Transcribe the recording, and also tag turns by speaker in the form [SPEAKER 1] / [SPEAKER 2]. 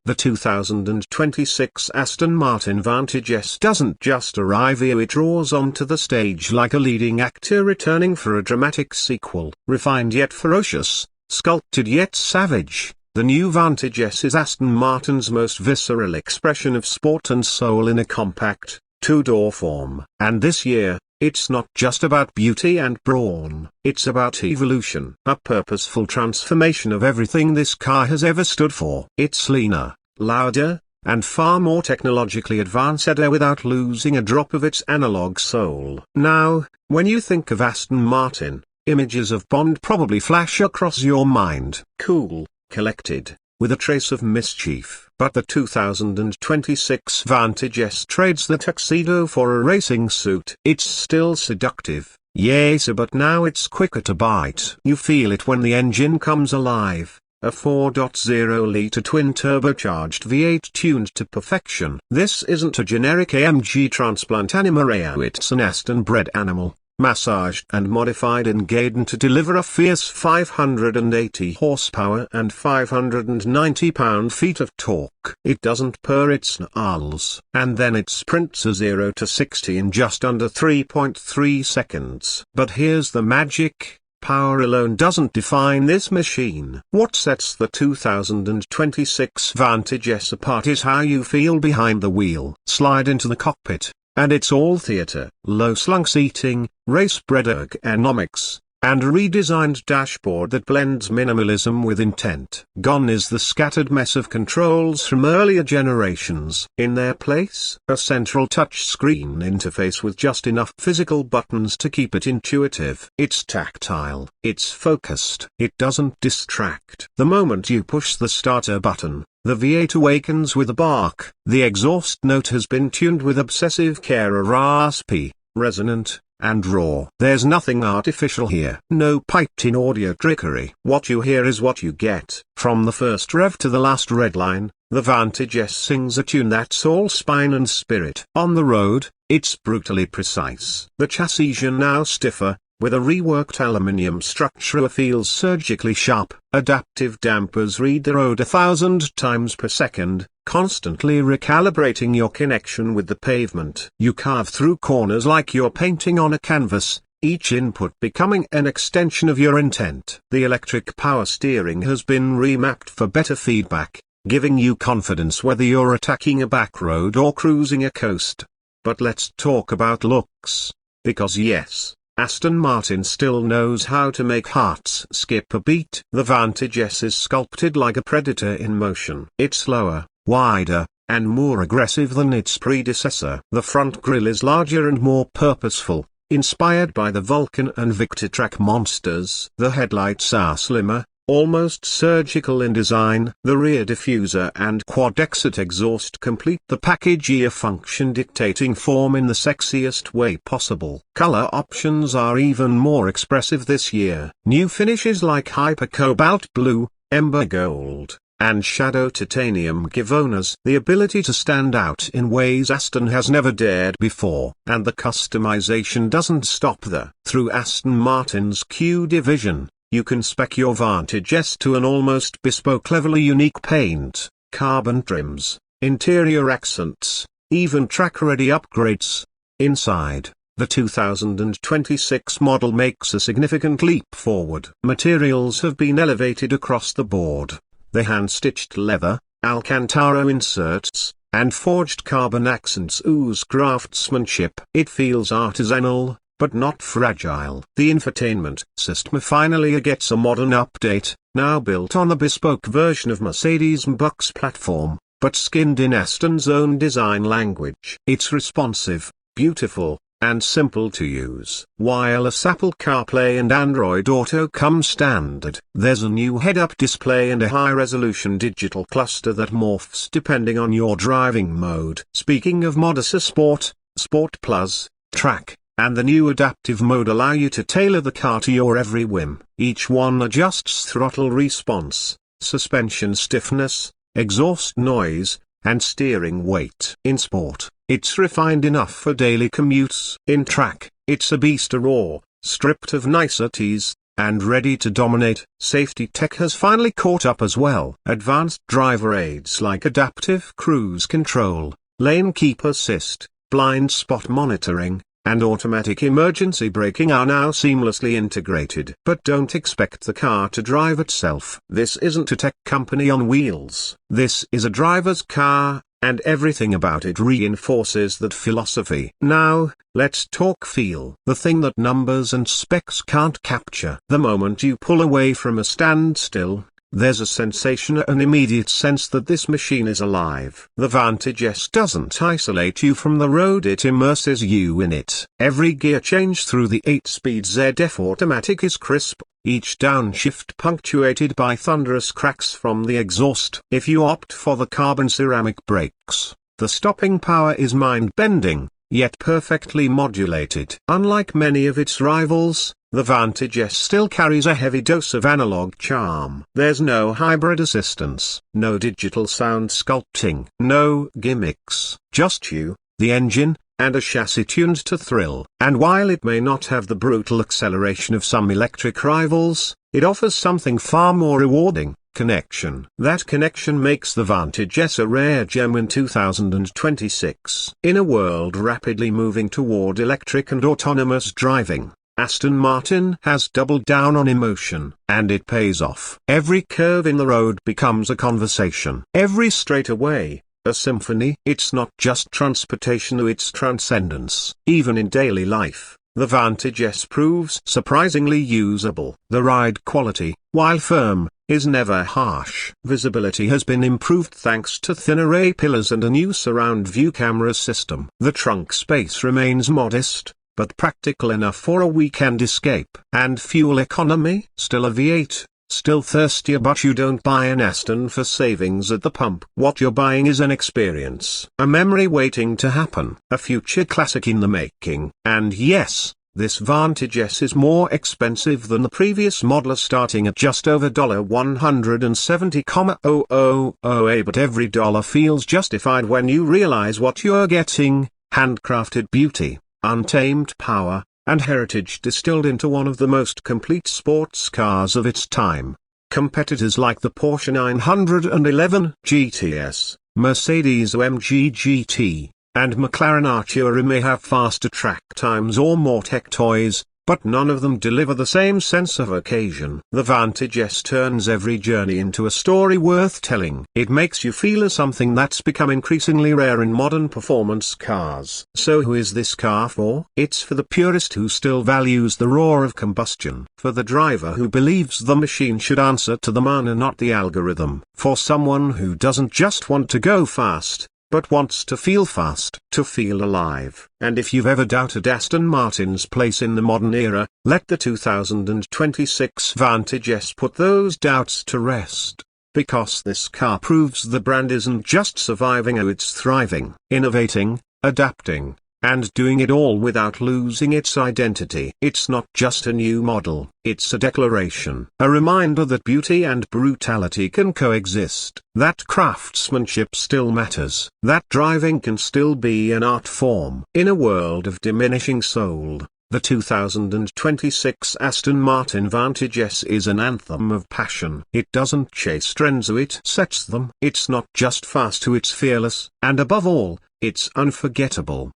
[SPEAKER 1] The 2026 Aston Martin Vantage S doesn't just arrive here, it draws onto the stage like a leading actor returning for a dramatic sequel. Refined yet ferocious, sculpted yet savage, the new Vantage S is Aston Martin's most visceral expression of sport and soul in a compact, two-door form. And this year, it's not just about beauty and brawn, it's about evolution. A purposeful transformation of everything this car has ever stood for. It's leaner, louder, and far more technologically advanced without losing a drop of its analog soul. Now, when you think of Aston Martin, images of Bond probably flash across your mind. Cool, collected, with a trace of mischief. But the 2026 Vantage S trades the tuxedo for a racing suit. It's still seductive, yes, but now it's quicker to bite. You feel it when the engine comes alive. A 4.0-litre twin-turbocharged V8 tuned to perfection. This isn't a generic AMG transplant animal, it's an Aston-bred animal, massaged and modified in Gaydon to deliver a fierce 580 horsepower and 590 pound-feet of torque. It doesn't purr, it snarls. And then it sprints a 0 to 60 in just under 3.3 seconds. But here's the magic. Power alone doesn't define this machine. What sets the 2026 Vantage S apart is how you feel behind the wheel. Slide into the cockpit, and it's all theatre. Low-slung seating, race-bred ergonomics, and a redesigned dashboard that blends minimalism with intent. Gone is the scattered mess of controls from earlier generations. In their place, a central touchscreen interface with just enough physical buttons to keep it intuitive. It's tactile, it's focused, it doesn't distract. The moment you push the starter button, the V8 awakens with a bark. The exhaust note has been tuned with obsessive care, a raspy, resonant, and raw. There's nothing artificial here. No piped-in audio trickery. What you hear is what you get. From the first rev to the last red line, the Vantage S sings a tune that's all spine and spirit. On the road, it's brutally precise. The chassis is now stiffer, with a reworked aluminium structure that feels surgically sharp. Adaptive dampers read the road 1,000 times per second, constantly recalibrating your connection with the pavement. You carve through corners like you're painting on a canvas, each input becoming an extension of your intent. The electric power steering has been remapped for better feedback, giving you confidence whether you're attacking a back road or cruising a coast. But let's talk about looks, because yes, Aston Martin still knows how to make hearts skip a beat. The Vantage S is sculpted like a predator in motion. It's slower, wider, and more aggressive than its predecessor. The front grille is larger and more purposeful, inspired by the Vulcan and Victor-Track monsters. The headlights are slimmer, almost surgical in design. The rear diffuser and quad-exit exhaust complete the package, a function dictating form in the sexiest way possible. Color options are even more expressive this year. New finishes like Hyper Cobalt Blue, Ember Gold, and Shadow Titanium give owners the ability to stand out in ways Aston has never dared before. And the customization doesn't stop there. Through Aston Martin's Q division, you can spec your Vantage S to an almost bespoke, cleverly unique paint, carbon trims, interior accents, even track-ready upgrades. Inside, the 2026 model makes a significant leap forward. Materials have been elevated across the board. The hand-stitched leather, Alcantara inserts, and forged carbon accents ooze craftsmanship. It feels artisanal, but not fragile. The infotainment system finally gets a modern update, now built on the bespoke version of Mercedes-Benz platform, but skinned in Aston's own design language. It's responsive, beautiful, and simple to use. Wireless Apple CarPlay and Android Auto come standard. There's a new head-up display and a high-resolution digital cluster that morphs depending on your driving mode. Speaking of mods, Sport, Sport Plus, Track, and the new adaptive mode allow you to tailor the car to your every whim. Each one adjusts throttle response, suspension stiffness, exhaust noise, and steering weight. In Sport, it's refined enough for daily commutes. In Track, it's a beast raw, stripped of niceties, and ready to dominate. Safety tech has finally caught up as well. Advanced driver aids like adaptive cruise control, lane keep assist, blind spot monitoring, and automatic emergency braking are now seamlessly integrated. But don't expect the car to drive itself. This isn't a tech company on wheels. This is a driver's car, and everything about it reinforces that philosophy. Now, let's talk feel. The thing that numbers and specs can't capture. The moment you pull away from a standstill, there's a sensation, an immediate sense that this machine is alive. The Vantage S doesn't isolate you from the road, it immerses you in it. Every gear change through the 8-speed ZF automatic is crisp, each downshift punctuated by thunderous cracks from the exhaust. If you opt for the carbon ceramic brakes, the stopping power is mind-bending, yet perfectly modulated. Unlike many of its rivals, the Vantage S still carries a heavy dose of analog charm. There's no hybrid assistance, no digital sound sculpting, no gimmicks, just you, the engine, and a chassis tuned to thrill. And while it may not have the brutal acceleration of some electric rivals, it offers something far more rewarding: connection. That connection makes the Vantage S a rare gem in 2026. In a world rapidly moving toward electric and autonomous driving, Aston Martin has doubled down on emotion, and it pays off. Every curve in the road becomes a conversation. Every straightaway, a symphony. It's not just transportation, it's transcendence. Even in daily life, the Vantage S proves surprisingly usable. The ride quality, while firm, is never harsh. Visibility has been improved thanks to thinner A-pillars and a new surround view camera system. The trunk space remains modest, but practical enough for a weekend escape. And fuel economy? Still a V8, still thirstier, but you don't buy an Aston for savings at the pump. What you're buying is an experience, a memory waiting to happen, a future classic in the making. And yes, this Vantage S is more expensive than the previous model, starting at just over $170,000, but every dollar feels justified when you realize what you're getting: handcrafted beauty, untamed power, and heritage distilled into one of the most complete sports cars of its time. Competitors like the Porsche 911 GTS, Mercedes AMG GT, and McLaren Artura may have faster track times or more tech toys, but none of them deliver the same sense of occasion. The Vantage S turns every journey into a story worth telling. It makes you feel something that's become increasingly rare in modern performance cars. So who is this car for? It's for the purist who still values the roar of combustion. For the driver who believes the machine should answer to the man and not the algorithm. For someone who doesn't just want to go fast, but wants to feel fast, to feel alive. And if you've ever doubted Aston Martin's place in the modern era, let the 2026 Vantage S put those doubts to rest. Because this car proves the brand isn't just surviving, it's thriving, innovating, adapting, and doing it all without losing its identity. It's not just a new model, it's a declaration. A reminder that beauty and brutality can coexist, that craftsmanship still matters, that driving can still be an art form. In a world of diminishing soul, the 2026 Aston Martin Vantage S is an anthem of passion. It doesn't chase trends, it sets them. It's not just fast, it's fearless, and above all, it's unforgettable.